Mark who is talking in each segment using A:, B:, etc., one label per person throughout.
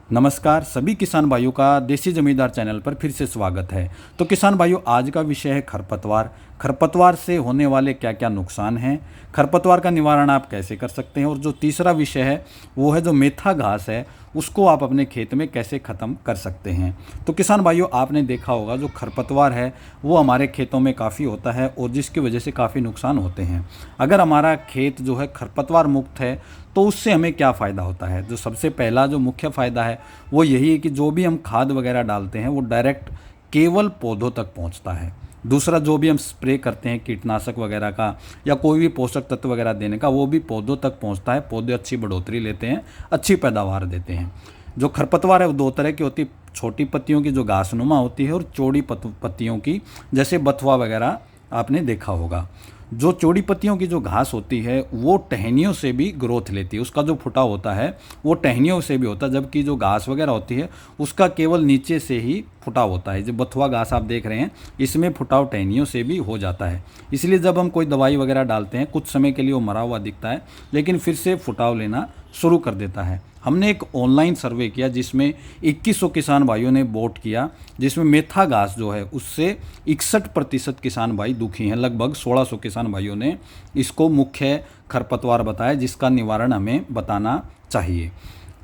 A: नमस्कार सभी किसान भाइयों का देसी जमींदार चैनल पर फिर से स्वागत है। तो किसान भाइयों, आज का विषय है खरपतवार। खरपतवार से होने वाले क्या क्या नुकसान हैं, खरपतवार का निवारण आप कैसे कर सकते हैं, और जो तीसरा विषय है वो है जो मेथा घास है उसको आप अपने खेत में कैसे ख़त्म कर सकते हैं। तो किसान भाइयों, आपने देखा होगा जो खरपतवार है वो हमारे खेतों में काफ़ी होता है और जिसकी वजह से काफ़ी नुकसान होते हैं। अगर हमारा खेत जो है खरपतवार मुक्त है तो उससे हमें क्या फ़ायदा होता है। जो सबसे पहला जो मुख्य फ़ायदा है वो यही है कि जो भी हम खाद वगैरह डालते हैं वो डायरेक्ट केवल पौधों तक पहुंचता है। दूसरा, जो भी हम स्प्रे करते हैं कीटनाशक वगैरह का या कोई भी पोषक तत्व वगैरह देने का, वो भी पौधों तक पहुंचता है। पौधे अच्छी बढ़ोतरी लेते हैं, अच्छी पैदावार देते हैं। जो खरपतवार है वो दो तरह की होती है, छोटी पत्तियों की जो घासनुमा होती है और चौड़ी पत्तियों की, जैसे बथुआ वगैरह आपने देखा होगा। जो चौड़ी पत्तियों की जो घास होती है वो टहनियों से भी ग्रोथ लेती है, उसका जो फुटाव होता है वो टहनियों से भी होता है, जबकि जो घास वगैरह होती है उसका केवल नीचे से ही फुटाव होता है। जो बथुआ घास आप देख रहे हैं इसमें फुटाव टहनियों से भी हो जाता है। इसलिए जब हम कोई दवाई वगैरह डालते हैं कुछ समय के लिए वो मरा हुआ दिखता है, लेकिन फिर से फुटाव लेना शुरू कर देता है। हमने एक ऑनलाइन सर्वे किया जिसमें 2100 किसान भाइयों ने वोट किया, जिसमें मेथा घास जो है उससे 61% किसान भाई दुखी हैं। लगभग 1600 किसान भाइयों ने इसको मुख्य खरपतवार बताया जिसका निवारण हमें बताना चाहिए।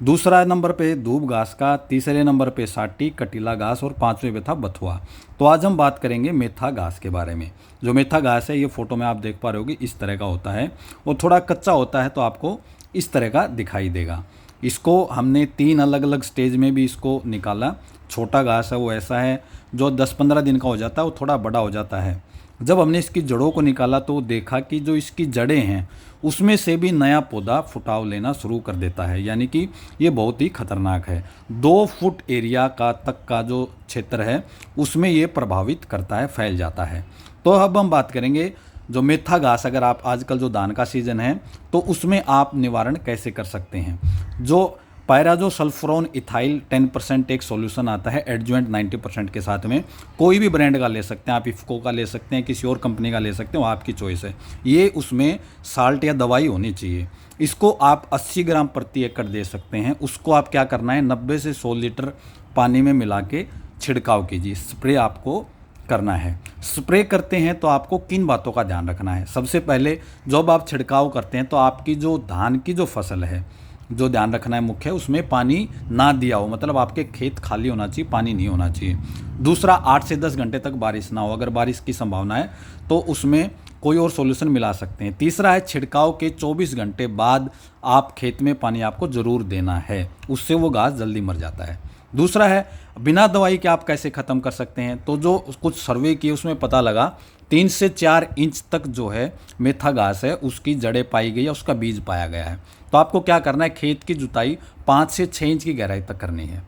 A: दूसरा नंबर पे दूब घास का, तीसरे नंबर पे साटी कटीला घास और पांचवें पे था बथुआ। तो आज हम बात करेंगे मेथा घास के बारे में। जो मेथा घास है ये फोटो में आप देख पा रहे होगे इस तरह का होता है, वो थोड़ा कच्चा होता है तो आपको इस तरह का दिखाई देगा। इसको हमने 3 अलग अलग स्टेज में भी इसको निकाला। छोटा घास है वो ऐसा है जो 10-15 दिन का हो जाता है, वो थोड़ा बड़ा हो जाता है। जब हमने इसकी जड़ों को निकाला तो देखा कि जो इसकी जड़ें हैं उसमें से भी नया पौधा फुटाव लेना शुरू कर देता है, यानी कि ये बहुत ही खतरनाक है। 2 फुट एरिया का तक का जो क्षेत्र है उसमें ये प्रभावित करता है, फैल जाता है। तो अब हम बात करेंगे जो मेथा घास, अगर आप आजकल जो धान का सीज़न है तो उसमें आप निवारण कैसे कर सकते हैं। जो पायराजो सल्फ्रोन इथाइल 10% एक सॉल्यूशन आता है एडजुएंट 90% के साथ में, कोई भी ब्रांड का ले सकते हैं आप, इफ्को का ले सकते हैं, किसी और कंपनी का ले सकते हैं, वो आपकी चॉइस है। ये उसमें साल्ट या दवाई होनी चाहिए। इसको आप 80 ग्राम प्रति एकड़ दे सकते हैं। उसको आप क्या करना है, 90 से 100 लीटर पानी में मिला के छिड़काव कीजिए। स्प्रे आपको करना है। स्प्रे करते हैं तो आपको किन बातों का ध्यान रखना है। सबसे पहले जब आप छिड़काव करते हैं तो आपकी जो धान की जो फसल है, जो ध्यान रखना है मुख्य, उसमें पानी ना दिया हो, मतलब आपके खेत खाली होना चाहिए, पानी नहीं होना चाहिए। दूसरा, 8 से 10 घंटे तक बारिश ना हो। अगर बारिश की संभावना है तो उसमें कोई और सॉल्यूशन मिला सकते हैं। तीसरा है, छिड़काव के 24 घंटे बाद आप खेत में पानी आपको ज़रूर देना है, उससे वो घास जल्दी मर जाता है। दूसरा है, बिना दवाई के आप कैसे ख़त्म कर सकते हैं। तो जो कुछ सर्वे किए उसमें पता लगा 3 से 4 इंच तक जो है मेथा घास है उसकी जड़ें पाई गई है, उसका बीज पाया गया है। तो आपको क्या करना है, खेत की जुताई 5 से 6 इंच की गहराई तक करनी है।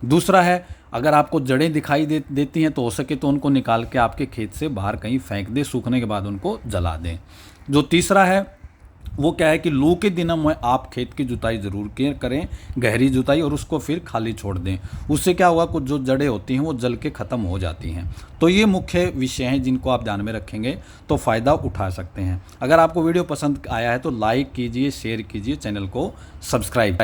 A: दूसरा है, अगर आपको जड़ें दिखाई देती हैं तो हो सके तो उनको निकाल के आपके खेत से बाहर कहीं फेंक दें, सूखने के बाद उनको जला दें। जो तीसरा है वो क्या है कि लू के दिनों में आप खेत की जुताई ज़रूर करें, गहरी जुताई, और उसको फिर खाली छोड़ दें। उससे क्या होगा, कुछ जो जड़ें होती हैं वो जल के ख़त्म हो जाती हैं। तो ये मुख्य विषय हैं जिनको आप ध्यान में रखेंगे तो फ़ायदा उठा सकते हैं। अगर आपको वीडियो पसंद आया है तो लाइक कीजिए, शेयर कीजिए, चैनल को सब्सक्राइब